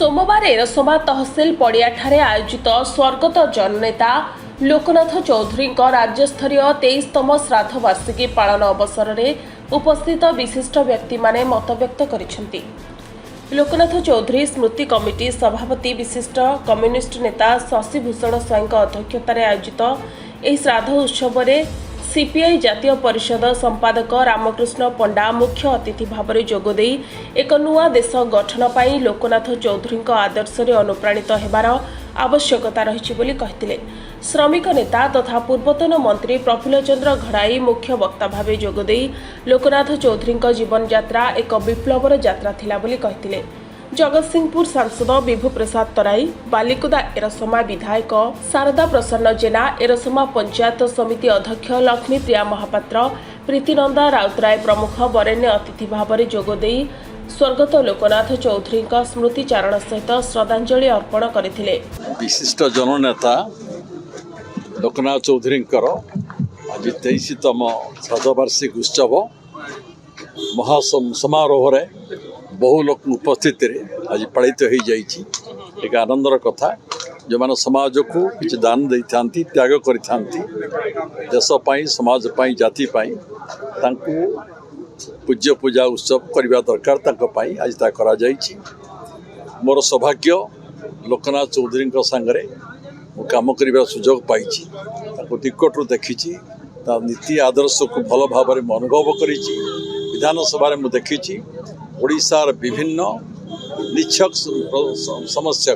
सोमवार एरसमा तहसिल पड़ियाठारे आयोजित स्वर्गत जननेता लोकनाथ चौधरी राज्यस्तरीय 23तम श्राद्ध वार्षिकी पालन अवसर में उपस्थित विशिष्ट व्यक्ति माने मतव्यक्त करिसेंति। लोकनाथ चौधरी स्मृति कमिटी सभापति विशिष्ट कम्युनिस्ट नेता शशिभूषण स्वाईं अध्यक्षतार आयोजित यह श्राद्ध उत्सव में सीपीआई जातीय परिषद संपादक रामकृष्ण पंडा मुख्य अतिथि भाव में जोगदे एक नुआ देश गठन पाई लोकनाथ चौधरी आदर्श अनुप्राणित होबार आवश्यकता रही बोली कहते। श्रमिक नेता तथा पूर्वतन मंत्री प्रफुल्ल चंद्र घड़ाई मुख्य वक्ता भाव जोगदे लोकनाथ चौधरी जीवन यात्रा एक विप्लवर यात्रा थिला बोली कहते। जगतसिंहपुर सांसद विभू प्रसाद तराई, बालिकुदा एरसमा विधायक शारदा प्रसन्न जेना, एरसमा पंचायत समिति अध्यक्ष लक्ष्मी प्रिया महापात्र, प्रीतिनंदा राउतराय प्रमुख वरेण्य अतिथि भाव में जोगदे स्वर्गत लोकनाथ चौधरी स्मृतिचारण सहित श्रद्धांजलि अर्पण करथिले। विशिष्ट जननेता लोकनाथ चौधरी आज 23तम श्राद्धवार्षिक उत्सव महासमारोह बहु लोक उपस्थित आज पालित हो जाइए। एक आनंदर कथा जो मैंने समाज को किसी दान दे था, त्याग कर देशपाई समाज जाति पूज्य पूजा उत्सव करने दरकार आज करा मोर सौभाग्य लोकनाथ चौधरी सांगे काम कर सुजोग पाई निकटू देखी नीति आदर्श को भल भाव में अनुभव कर विधानसभा में देखी ओडिशार विभिन्न निछक समस्या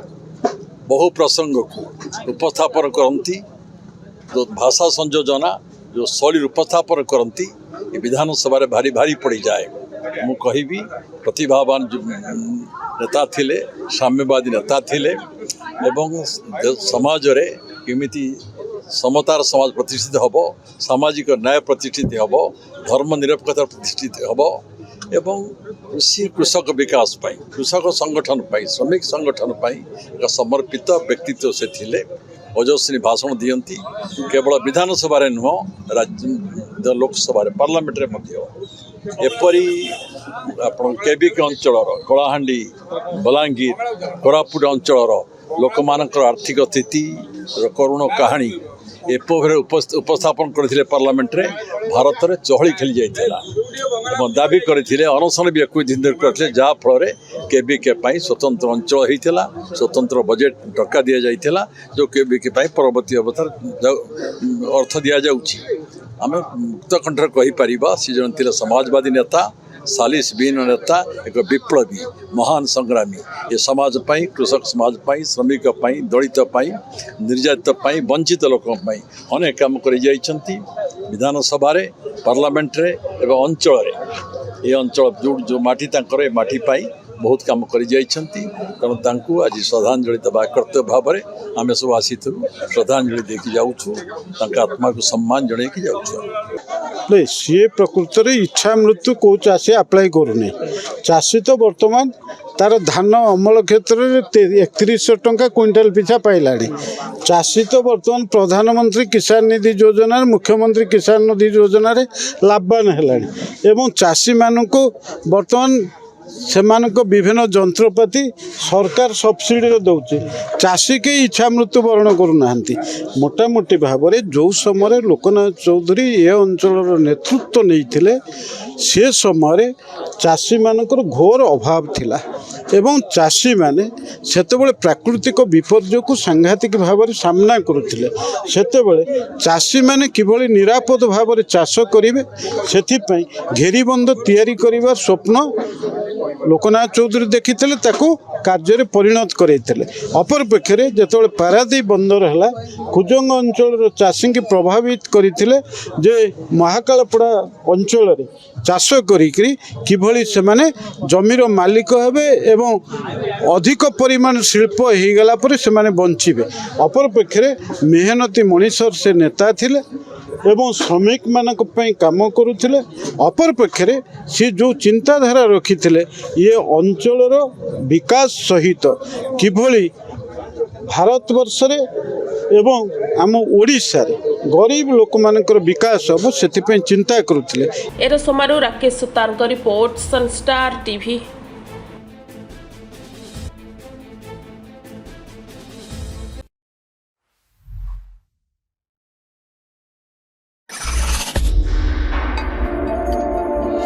बहु प्रसंग को उपस्थापन करती, जो भाषा संयोजना जो शैली उपस्थापन करती विधानसभा भारी भारी पड़ जाए। मु कहि प्रतिभावान नेता थिले, साम्यवादी नेता थिले एवं समाज रे केमिति समतार समाज प्रतिष्ठित हब, सामाजिक न्याय प्रतिष्ठित हब, धर्मनिरपेक्षता प्रतिष्ठित हब एवं कृषक विकास पाई, कृषक संगठन पाई, श्रमिक संगठन पाई एक समर्पित व्यक्तित्व से थिले। ओजस्वी भाषण दियंती केवल विधानसभा नुह राज्य लोकसभा पार्लियामेंट एपरी आपण केबीके अंचल कलाहांडी बलांगीर कोरापुट अंचल लोक मानकर आर्थिक स्थिति करुण कहानी एपरी उपस्थापन करथिले पार्लियामेंट रे भारत में चहली खेली जाइथिला एवं दाबी करथिले अनशन भी 21 दिन करथिले जहाँ फल केबीके स्वतंत्र अंचल होता स्वतंत्र बजेट टका दि जाइथिला जो केबीके परवर्ती अवसर अर्थ दि जाउछि। आम मुक्त कंठर कहीपर सी जन थे समाजवादी नेता, सालिस बीन नेता, एक विप्लवी महान संग्रामी ये समाज पाई, कृषक समाज पाई, श्रमिक पाई, दलित पाई, निर्यातित पाई, वंचित लोक पाई अनेक काम कर विधानसभा पार्लियामेंट रे एवं अंचल ये अंचल जो माटी तांकर माटी पाई बहुत काम कर तेणु आज श्रद्धांजलि देवा कर्तव्य भाव में आम सब आसी श्रद्धांजलि देकी जाऊँ, आत्मा को सम्मान जन की जाऊँ। सी प्रकृत इच्छा मृत्यु कौ चाषी आप्लाय करूनी। चाषी तो बर्तमान तार धान अमल क्षेत्र में 3100 टंका क्विंटाल पिछा पाइला। चाषी तो बर्तमान प्रधानमंत्री किसान निधि योजना, मुख्यमंत्री किसान निधि योजना लाभवान है। चाषी मान को बर्तमान से विभिन्न जंत्रपाति सरकार सब्सिडी दौर। चाषी के इच्छा मृत्यु वर्ण करूना। मोटामोटी भाव में जो समय लोकनाथ चौधरी ये अंचल नेतृत्व नहीं से समय चाषी मानकर घोर अभाव थिला एवं चाषी माने सेतेबेले प्राकृतिक विपर्य को सांघातिक भाव में सामना करुथिले। सेतेबेले चाषी माने किभली निरापद भाव में चाष करिवे सेथिपई घेरीबंध तैयारी करिवार स्वप्न लोकनाथ चौधरी देखी कार्य परिणत करते। अपरपक्षे जो पारादीप बंदर है कुजंग अंचल चाषी की प्रभावित करते जे महाकालपड़ा अंचल चाष किभली से माने जमीर मालिक हेबे एवं अधिक परिमाण शिल्प हो गला पर से माने बंचिबे। अपरपक्षे मेहनती मनीषर से नेता थिले एवं श्रमिक मानक पई काम करुथिले। अपर पक्षरे सी जो चिंताधारा रखिथिले ये अंचलर विकास सहित किभली भारतवर्ष रे एवं आम ओडिशा रे गरीब लोक मानकर विकास हम से चिंता करुथिले। एरसमारू राकेश सुतारଙ୍କ रिपोर्ट सनस्टार टीवी।